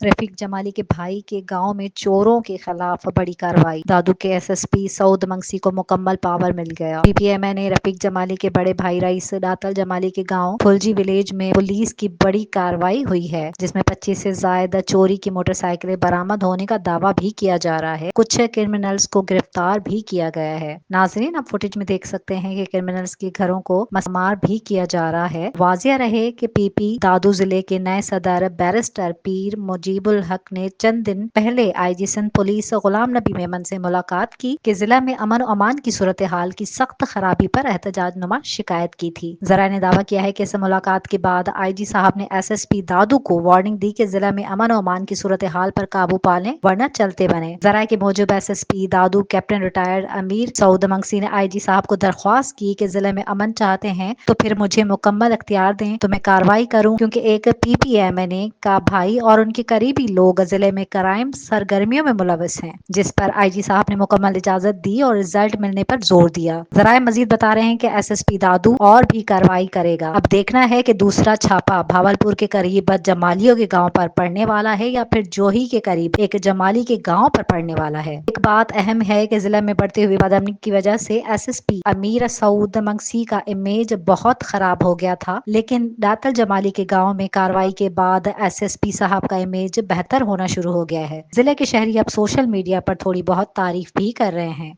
रफीक जमाली के भाई के गांव में चोरों के खिलाफ बड़ी कार्रवाई। दादू के एसएसपी सऊद मंगसी को मुकम्मल पावर मिल गया। पीपीएमए ने रफीक जमाली के बड़े भाई रईस दातल जमाली के गांव फुलजी विलेज में पुलिस की बड़ी कार्रवाई हुई है, जिसमें 25 से ज्यादा चोरी की मोटरसाइकिलें बरामद होने का दावा भी किया जा रहा है। कुछ क्रिमिनल्स को गिरफ्तार भी किया गया है। नाज़रीन, आप फुटेज में देख सकते हैं कि क्रिमिनल्स के घरों को मसमार भी किया जा रहा है। वाजिया रहे कि पीपी दादू जिले के नए सदर बैरिस्टर पीर मुजीबुल हक ने चंद दिन पहले आईजी सिंध पुलिस गुलाम नबी मेमन से मुलाकात की कि जिला में अमन और अमान की सूरत हाल की सख्त खराबी पर एहतजाज नुमा शिकायत की थी। जरा ने दावा किया है कि इस मुलाकात के बाद आईजी साहब ने एसएसपी दादू को वार्निंग दी कि जिला में अमन और अमान की सूरत हाल पर काबू पा लें, वरना चलते बने। जरा के मौजूद एसएसपी दादू कैप्टन रिटायर्ड अमीर सऊद मंगसी ने आईजी साहब को दरख्वास्त की कि जिले में अमन चाहते हैं तो फिर मुझे मुकम्मल अख्तियार दें तो मैं कार्रवाई करूं, क्योंकि एक पीपीएमए का भाई और उनके करीबी लोग जिले में क्राइम सरगर्मियों में मुलविस हैं, जिस पर आईजी साहब ने मुकम्मल इजाजत दी और रिजल्ट मिलने पर जोर दिया। जराये मजीद बता रहे हैं कि एसएसपी दादू और भी कार्रवाई करेगा। अब देखना है कि दूसरा छापा भावलपुर के करीब जमालियों के गांव पर पड़ने वाला है या फिर जोही के करीब एक जमाली के गांव पर पड़ने वाला है। एक बात अहम है कि जिला में बढ़ते हुए बदअमनी की वजह से एसएसपी अमीर सऊद मंगसी का इमेज बहुत खराब हो गया था, लेकिन दातल जमाली के गांव में कार्रवाई के बाद एसएसपी साहब का इमेज बेहतर होना शुरू हो गया है। जिले के शहरी अब सोशल मीडिया पर थोड़ी बहुत तारीफ भी कर रहे हैं।